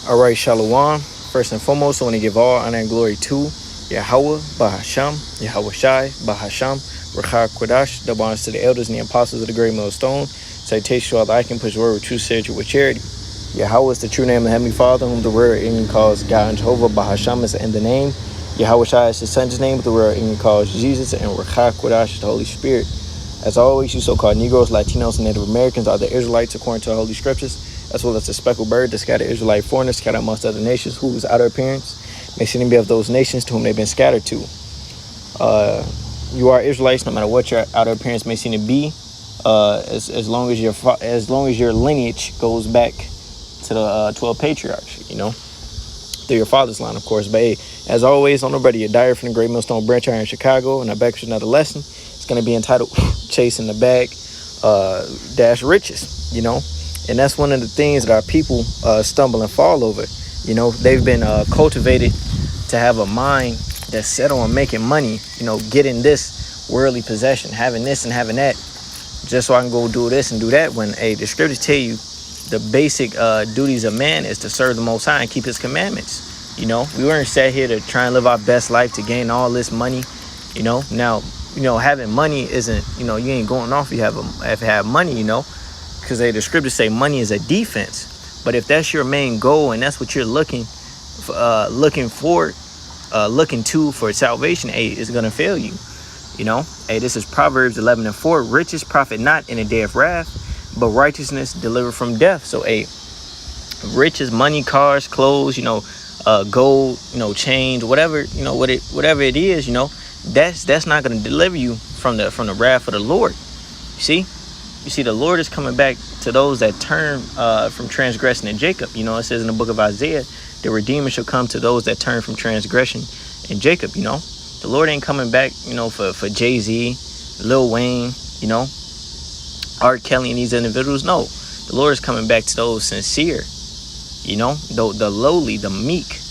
All right, Shalom. First and foremost, I want to give all honor and glory to Yahweh, Bahasham, Yahweh Shai, Bahasham, Rachar Kodash, double honors to the elders and the apostles of the great millstone. Citation to all that I can push word with true spiritual with charity. Yahweh is the true name of the Heavenly Father, whom the word Indian calls God and Jehovah. Bahasham is in the name. Yahweh Shai is his son's name, the word Indian calls Jesus, and Rachar Kodash is the Holy Spirit. As always, you so-called Negroes, Latinos, and Native Americans are the Israelites according to the Holy Scriptures, as well as the speckled bird, the scattered Israelite foreigners scattered amongst other nations, whose outer appearance makes them be of those nations to whom they've been scattered to. You are Israelites, no matter what your outer appearance may seem to be, as long as your lineage goes back to the 12 patriarchs, through your father's line, of course. But hey, as always, on the brother, your diary from the Great Millstone Branch here in Chicago, and I back with another lesson. It's going to be entitled Chasing the Bag dash Riches, and that's one of the things that our people stumble and fall over. They've been cultivated to have a mind that's set on making money, getting this worldly possession, having this and having that, just so I can go do this and do that, when the scriptures tell you the basic duties of man is to serve the Most High and keep his commandments. We weren't set here to try and live our best life to gain all this money. Now, having money isn't, you ain't going off if you have money, because the scriptures say money is a defense. But if that's your main goal and that's what you're looking to for salvation, it's gonna fail you. This is Proverbs 11:4. Riches profit not in a day of wrath, but righteousness deliver from death. So riches, money, cars, clothes, gold, change, whatever, whatever it is, that's not going to deliver you from the wrath of the Lord. You see, the Lord is coming back to those that turn from transgression in Jacob. It says in the book of Isaiah, the Redeemer shall come to those that turn from transgression in Jacob. The Lord ain't coming back, for Jay-Z, Lil Wayne, R. Kelly and these individuals. No, the Lord is coming back to those sincere, the lowly, the meek.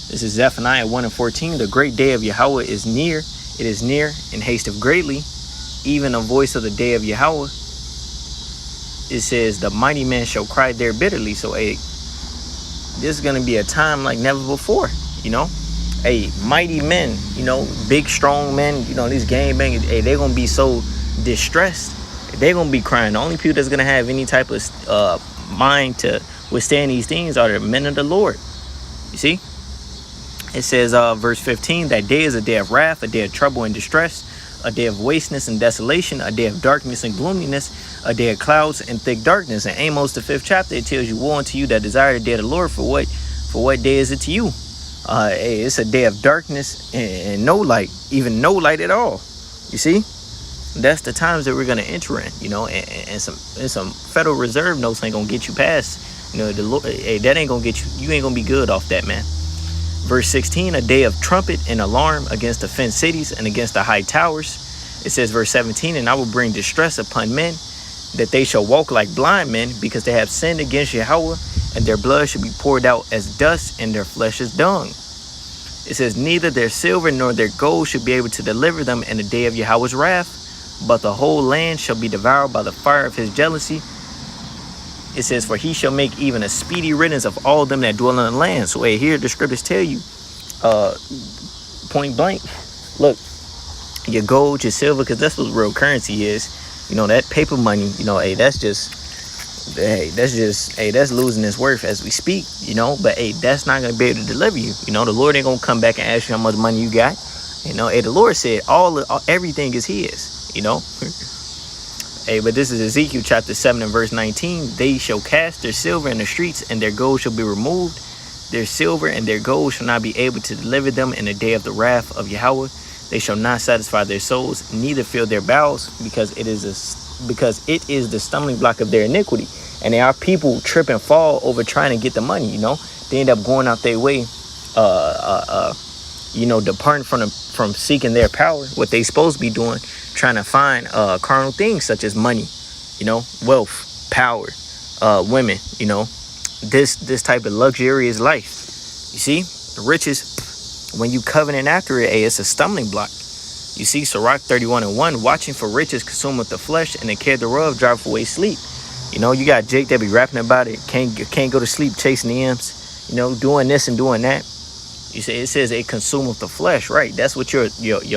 This is Zephaniah 1:14. The great day of Yahweh is near. It is near and hasteth greatly. Even the voice of the day of Yahweh. It says the mighty man shall cry there bitterly. So this is going to be a time like never before. Mighty men, big strong men, these gangbangers, they're going to be so distressed. They're going to be crying. The only people that's going to have any type of mind to withstand these things are the men of the Lord. You see? It says, verse 15, that day is a day of wrath, a day of trouble and distress, a day of wasteness and desolation, a day of darkness and gloominess, a day of clouds and thick darkness. In Amos, the 5th chapter, it tells you, woe unto you that desire the day of the Lord. For what day is it to you? It's a day of darkness and no light, even no light at all. You see? That's the times that we're going to enter in, and some Federal Reserve notes ain't going to get you past, the Lord. That ain't going to get you. You ain't going to be good off that, man. Verse 16, a day of trumpet and alarm against the fenced cities and against the high towers. It says, verse 17, and I will bring distress upon men, that they shall walk like blind men, because they have sinned against Yahweh, and their blood shall be poured out as dust, and their flesh as dung. It says, neither their silver nor their gold shall be able to deliver them in the day of Yahweh's wrath, but the whole land shall be devoured by the fire of his jealousy. It says, for he shall make even a speedy riddance of all them that dwell on the land. So here the scriptures tell you, point blank, look, your gold, your silver, because that's what real currency is. That paper money, that's losing its worth as we speak, but that's not going to be able to deliver you. The Lord ain't going to come back and ask you how much money you got. The Lord said everything is his, but this is Ezekiel chapter 7 and verse 19. They shall cast their silver in the streets, and their gold shall be removed. Their silver and their gold shall not be able to deliver them in the day of the wrath of Yahweh. They shall not satisfy their souls, neither fill their bowels, because it is the stumbling block of their iniquity. And there are people trip and fall over trying to get the money. They end up going out their way, departing from seeking their power, what they supposed to be doing, trying to find carnal things such as money, wealth, power, women, this type of luxurious life. You see, the riches, when you covenant after it, it's a stumbling block. You see, Sirach 31:1, watching for riches consumeth the flesh, and the care thereof driveth away sleep. You know, you got Jake that be rapping about it. Can't go to sleep chasing the M's. You know, doing this and doing that. You say it says it consumeth the flesh, right? That's what your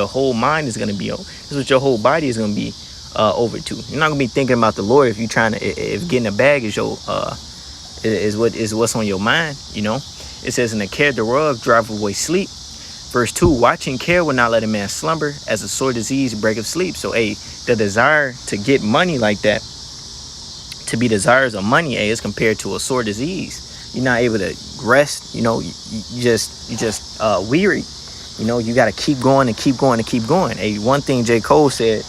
whole mind is gonna be on. That's what your whole body is gonna be over to. You're not gonna be thinking about the Lord if you trying to if getting a bag is your what's on your mind. You know, it says in the care thereof drive away sleep. Verse 2, watching care will not let a man slumber, as a sore disease break of sleep. So the desire to get money like that, to be desirous of money, is compared to a sore disease. You're not able to rest. You know, you just weary. You know, you got to keep going and keep going and keep going. One thing J. Cole said,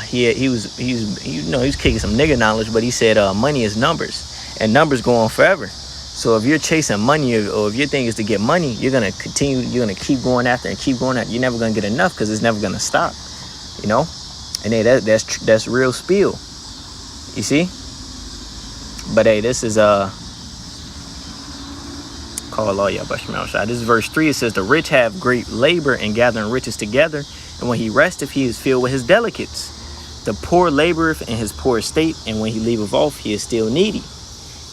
he was kicking some nigga knowledge, but he said money is numbers, and numbers go on forever. So if you're chasing money, or if your thing is to get money, you're gonna continue. You're gonna keep going after and keep going after. You're never gonna get enough because it's never gonna stop. You know, and that's real spiel. You see. But this is call all y'all brush my outside. This is verse 3. It says the rich have great labor in gathering riches together, and when he resteth, he is filled with his delicates. The poor laboreth in his poor estate, and when he leaveth off, he is still needy.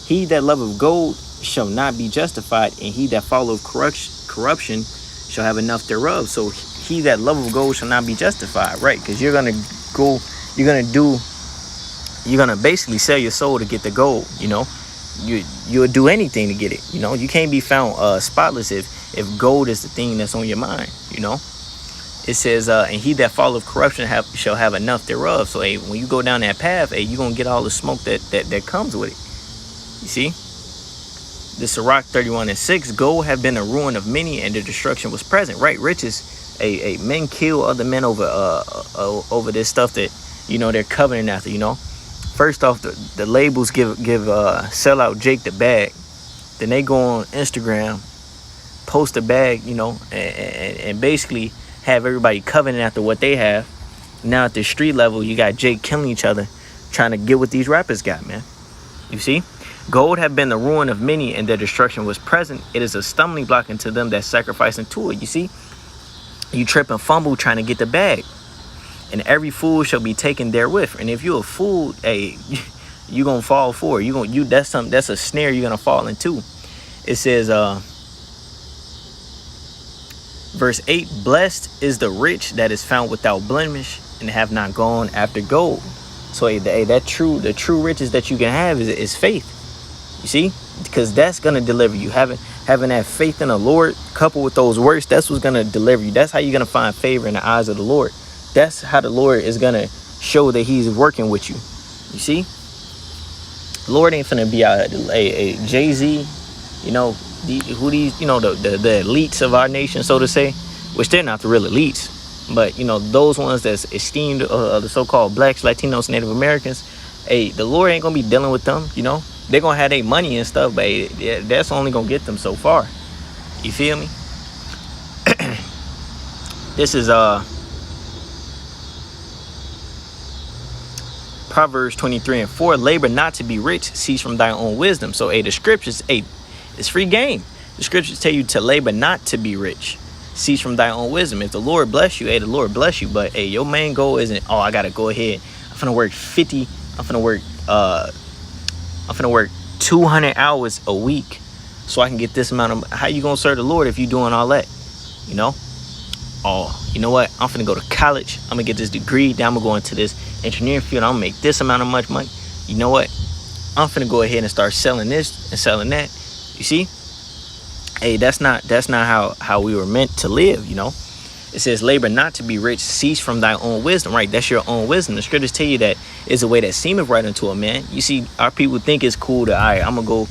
He that loveth gold shall not be justified, and he that followeth corruption shall have enough thereof. So he that loveth gold shall not be justified, right? Because you're gonna basically sell your soul to get the gold. You know, you'll do anything to get it. You know, you can't be found spotless if gold is the thing that's on your mind. You know, it says, and he that followeth corruption shall have enough thereof. So when you go down that path, you're gonna get all the smoke that comes with it. You see, the Sirach 31:6, gold have been a ruin of many, and the destruction was present. Right, riches, men kill other men over this stuff that, you know, they're coveting after. You know, first off, the labels sell out Jake the bag, then they go on Instagram, post a bag, you know, and basically have everybody coveting after what they have. Now at the street level, you got Jake killing each other, trying to get what these rappers got, man. You see? Gold have been the ruin of many, and their destruction was present. It is a stumbling block unto them that sacrifice unto it. You see, you trip and fumble trying to get the bag, and every fool shall be taken therewith. And if you're a fool, you gonna fall for it. That's a snare you're gonna fall into. It says, verse 8, blessed is the rich that is found without blemish, and have not gone after gold. So the true riches that you can have is faith. You see, because that's gonna deliver you. Having that faith in the Lord, coupled with those works, that's what's gonna deliver you. That's how you're gonna find favor in the eyes of the Lord. That's how the Lord is gonna show that He's working with you. You see, the Lord ain't finna be out a Jay-Z, you know, the elites of our nation, so to say, which they're not the real elites, but you know, those ones that's esteemed, the so-called blacks, Latinos, Native Americans. The Lord ain't gonna be dealing with them. You know, they're gonna have their money and stuff, but that's only gonna get them so far. You feel me? This is Proverbs 23:4. Labor not to be rich, cease from thy own wisdom. So the scriptures, it's free game. The scriptures tell you to labor not to be rich, cease from thy own wisdom. If the Lord bless you, the Lord bless you. But your main goal isn't, I gotta go ahead, I'm finna work 200 hours a week so I can get this amount of. How you gonna serve the Lord if you doing all that? You know, you know what, I'm finna go to college, I'm gonna get this degree, then I'm gonna go into this engineering field, I'm gonna make this amount of much money. You know what, I'm finna go ahead and start selling this and selling that. You see, that's not how we were meant to live. You know, it says labor not to be rich, cease from thy own wisdom. Right, that's your own wisdom. The scriptures tell you that is a way that seemeth right unto a man. You see, our people think it's cool to, I'm gonna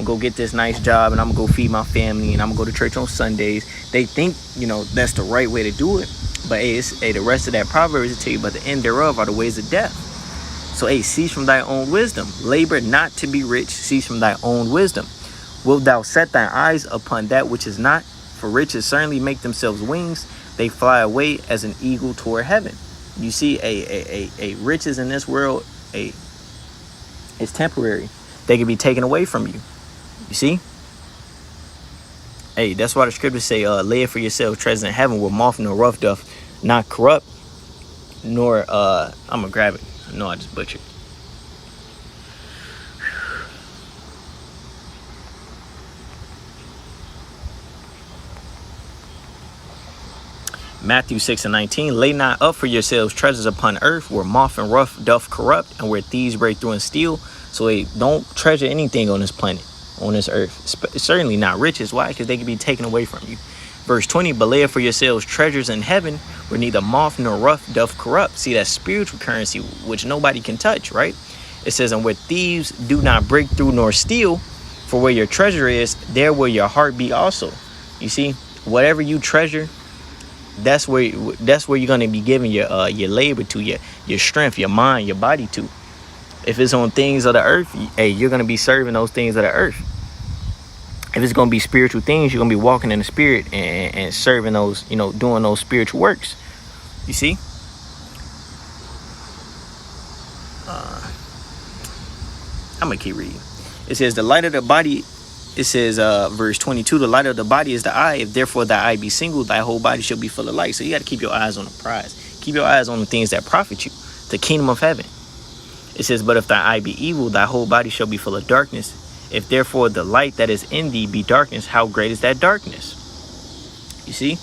go get this nice job, and I'm gonna go feed my family, and I'm gonna go to church on Sundays. They think, you know, that's the right way to do it. But the rest of that proverb is to tell you, but the end thereof are the ways of death. So cease from thy own wisdom. Labor not to be rich, cease from thy own wisdom. Wilt thou set thine eyes upon that which is not? For riches certainly make themselves wings, they fly away as an eagle toward heaven. You see, a riches in this world, it's temporary. They can be taken away from you. You see? That's why the scriptures say, lay it for yourself treasures in heaven, where moth nor rough doth not corrupt, nor I'm gonna grab it. No, I just butchered. Matthew 6:19, lay not up for yourselves treasures upon earth, where moth and rust doth corrupt, and where thieves break through and steal. So don't treasure anything on this planet, on this earth. Certainly not riches. Why? Because they can be taken away from you. Verse 20, but lay up for yourselves treasures in heaven, where neither moth nor rust doth corrupt. See, that's spiritual currency, which nobody can touch, right? It says, and where thieves do not break through nor steal, for where your treasure is, there will your heart be also. You see, whatever you treasure, that's where you're going to be giving your labor to, your strength, your mind, your body to. If it's on things of the earth, hey, you're going to be serving those things of the earth. If it's going to be spiritual things, you're going to be walking in the spirit and serving those, doing those spiritual works. You see? I'm going to keep reading. It says, the light of the body, it says, verse 22, the light of the body is the eye. If therefore thy eye be single, thy whole body shall be full of light. So you got to keep your eyes on the prize. Keep your eyes on the things that profit you, the kingdom of heaven. It says, but if thy eye be evil, thy whole body shall be full of darkness. If therefore the light that is in thee be darkness, how great is that darkness? You see?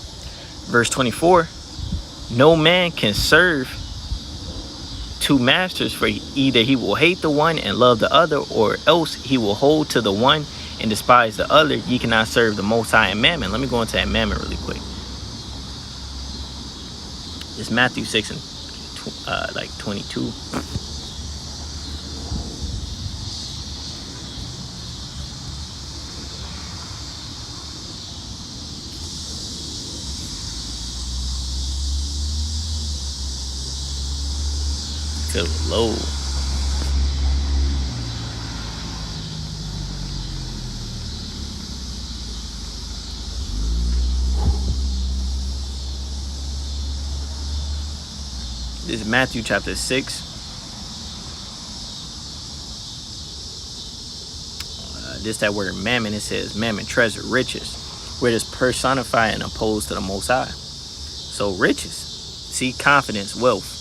Verse 24, no man can serve two masters, for either he will hate the one and love the other, or else he will hold to the one and despise the other. Ye cannot serve the Most High and mammon. Let me go into that mammon really quick. It's Matthew 6 and 22. Feel low. This is Matthew chapter 6. This that word mammon, it says mammon, treasure, riches. Where it is personified and opposed to the Most High. So riches. See, confidence, wealth.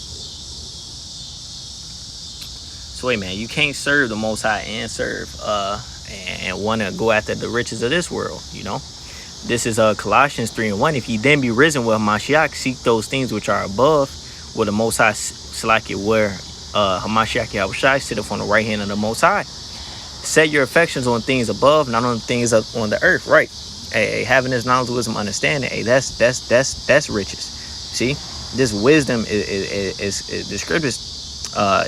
So wait, man, you can't serve the Most High and serve and want to go after the riches of this world, This is Colossians 3:1. If ye then be risen with Hamashiach, seek those things which are above, where the Most High where Hamashiach Yahushai sitteth on the right hand of the Most High. Set your affections on things above, not on things on the earth, right? Hey, having this knowledge, wisdom, understanding, hey, that's riches. See, this wisdom is the scriptures.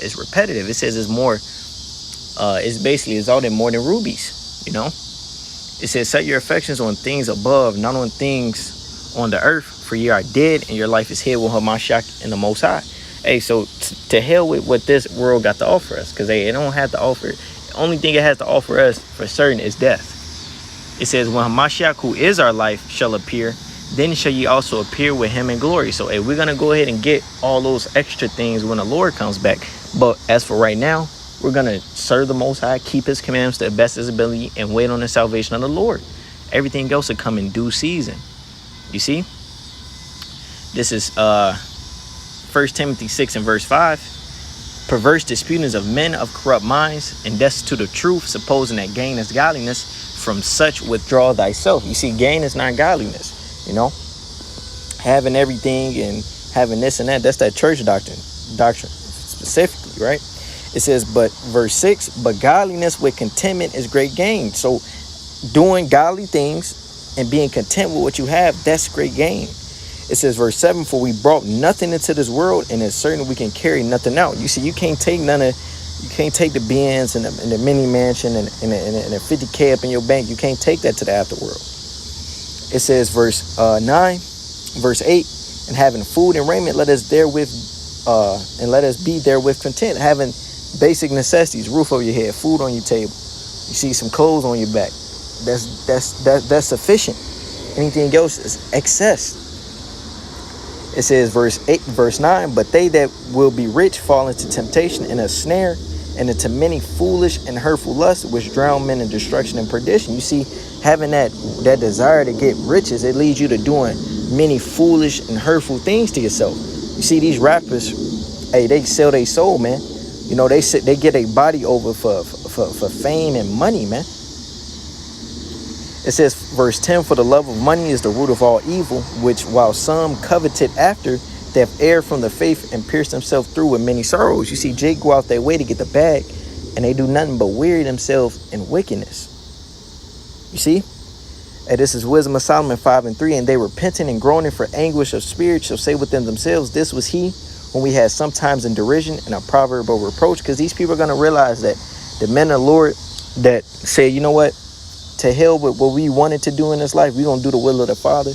It's repetitive. It says it's more. It's all that more than rubies. It says set your affections on things above, not on things on the earth. For ye are dead, and your life is hid with Hamashiach in the Most High. Hey, so to hell with what this world got to offer us, because it don't have to offer. The only thing it has to offer us for certain is death. It says when Hamashiach, who is our life, shall appear, then shall ye also appear with him in glory. So hey, we're gonna go ahead and get all those extra things when the Lord comes back. But as for right now, we're gonna serve the Most High, keep his commandments to the best of his ability, and wait on the salvation of the Lord. Everything else will come in due season. You see? This is 1 Timothy 6 and verse 5. Perverse disputings of men of corrupt minds and destitute of truth, supposing that gain is godliness. From such withdraw thyself. You see, gain is not godliness. Having everything and having this and that, that's that church doctrine specifically, right? It says, but verse 6, but godliness with contentment is great gain. So doing godly things and being content with what you have, that's great gain. It says verse 7, for we brought nothing into this world, and it's certain we can carry nothing out. You see, you can't take the Benz and the mini mansion and a 50K up in your bank. You can't take that to the afterworld. It says verse 8, and having food and raiment, let us be therewith content. Having basic necessities, roof over your head, food on your table, you see some clothes on your back. That's sufficient. Anything else is excess. It says verse 9, but they that will be rich fall into temptation and a snare, and into many foolish and hurtful lusts, which drown men in destruction and perdition. You see, having that desire to get riches, it leads you to doing many foolish and hurtful things to yourself. You see, these rappers, hey, they sell their soul, man. They get a body over for fame and money, man. It says, verse 10, for the love of money is the root of all evil, which while some coveted after, they have erred from the faith and pierced themselves through with many sorrows. You see, Jake go out their way to get the bag, and they do nothing but weary themselves in wickedness. You see? And this is Wisdom of Solomon 5:3. And they repenting and groaning for anguish of spirit shall say within themselves, this was he when we had sometimes in derision and a proverb of reproach. Because these people are going to realize that the men of the Lord that say, you know what, to hell with what we wanted to do in this life, we're going to do the will of the Father.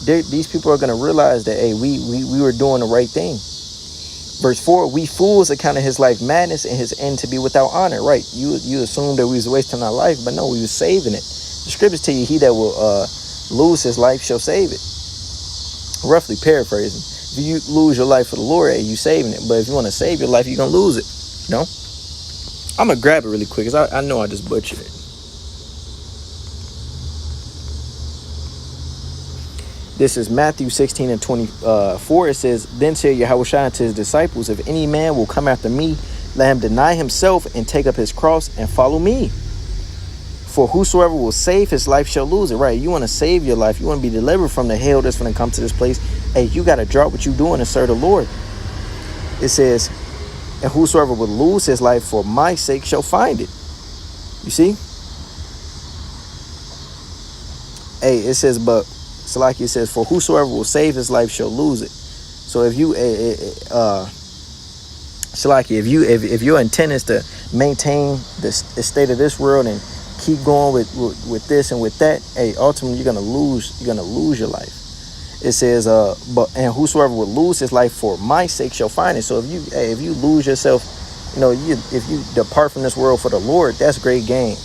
These people are going to realize that, hey, we were doing the right thing. Verse 4, we fools accounted his life madness and his end to be without honor. Right, you assumed that we was wasting our life, but no, we was saving it. The scriptures tell you, he that will lose his life shall save it. Roughly paraphrasing. If you lose your life for the Lord, hey, you saving it. But if you want to save your life, you're going to lose it. You know? I'm going to grab it really quick because I know I just butchered it. This is Matthew 16:24. It says, then said Yahushua unto his disciples, if any man will come after me, let him deny himself and take up his cross and follow me. For whosoever will save his life shall lose it. Right? You want to save your life. You want to be delivered from the hell that's going to come to this place. Hey, you got to drop what you're doing and serve the Lord. It says, and whosoever will lose his life for my sake shall find it. You see? Hey, it says, but Salaki, it says, for whosoever will save his life shall lose it. So if you, Salaki, if your intent is to maintain the state of this world and keep going with this and with that, hey, ultimately you're gonna lose your life. It says, and whosoever will lose his life for my sake shall find it. So if you lose yourself, you know, if you depart from this world for the Lord, that's great gain.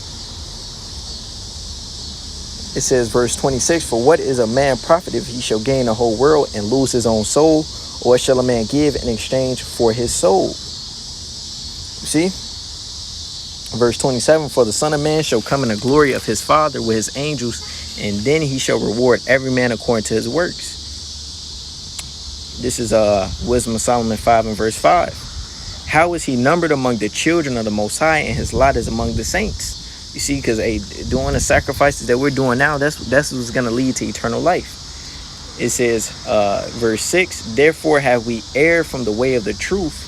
It says, verse 26, for what is a man profit if he shall gain the whole world and lose his own soul? Or what shall a man give in exchange for his soul? You see? Verse 27, for the Son of Man shall come in the glory of his Father with his angels, and then he shall reward every man according to his works. This is Wisdom of Solomon 5 and verse 5. How is he numbered among the children of the Most High, and his lot is among the saints? You see, because doing the sacrifices that we're doing now, that's what's going to lead to eternal life. It says, verse 6, therefore have we erred from the way of the truth,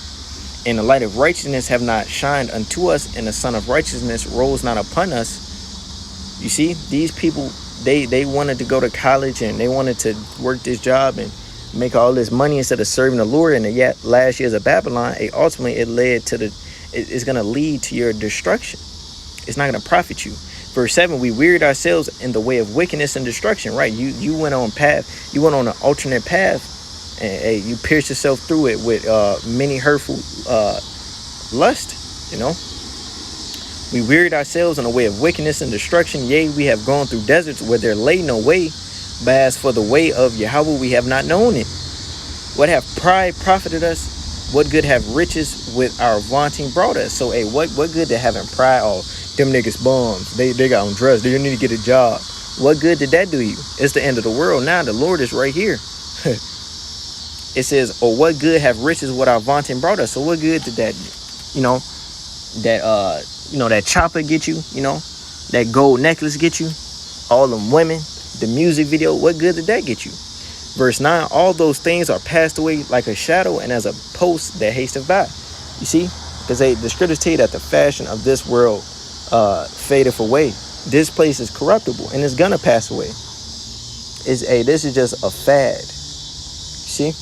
and the light of righteousness have not shined unto us, and the sun of righteousness rose not upon us. You see, these people, they wanted to go to college, and they wanted to work this job and make all this money instead of serving the Lord. And yet last years of Babylon, ultimately it led to it's going to lead to your destruction. It's not going to profit you. Verse 7, we wearied ourselves in the way of wickedness and destruction. Right? You went on an alternate path, and you pierced yourself through it with many hurtful lust. You know, we wearied ourselves in the way of wickedness and destruction. Yea, we have gone through deserts where there lay no way. But as for the way of Yahweh, we have not known it. What have pride profited us? What good have riches with our vaunting brought us? So, what good to having pride? Oh, them niggas bums. They got on drugs. They need to get a job. What good did that do you? It's the end of the world now. The Lord is right here. It says, or what good have riches with our vaunting brought us? So what good did that, that chopper get you? You know, that gold necklace get you? All them women, the music video, what good did that get you? Verse 9, all those things are passed away like a shadow and as a post that hasteth by. You see, because the scriptures tell you that the fashion of this world fadeth away. This place is corruptible and it's gonna pass away. This is just a fad. You see?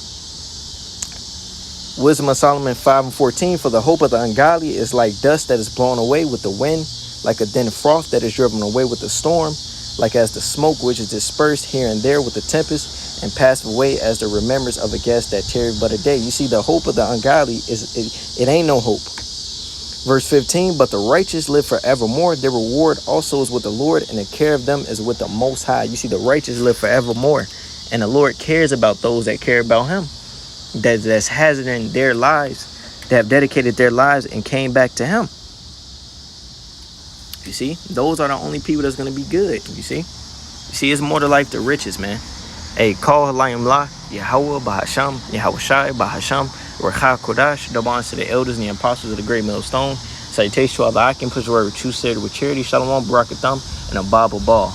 Wisdom of Solomon 5 and 14, for the hope of the ungodly is like dust that is blown away with the wind, like a thin froth that is driven away with the storm, like as the smoke which is dispersed here and there with the tempest, and passed away as the remembrance of a guest that tarried but a day. You see, the hope of the ungodly it ain't no hope. Verse 15, but the righteous live forevermore. Their reward also is with the Lord, and the care of them is with the Most High. You see, the righteous live forevermore, and the Lord cares about those that care about him, that's hazarding their lives, that have dedicated their lives and came back to him. You see, those are the only people that's going to be good. You see, it's more to life than riches, man. Hey, call Halayim La, Yahweh, Bahasham, Yahushai, Bahasham, Recha Kodash, double to the elders and the apostles of the great millstone. Salutation to all the Akim, push word with true with charity, Shalom, Barakatham, and a Bible ball.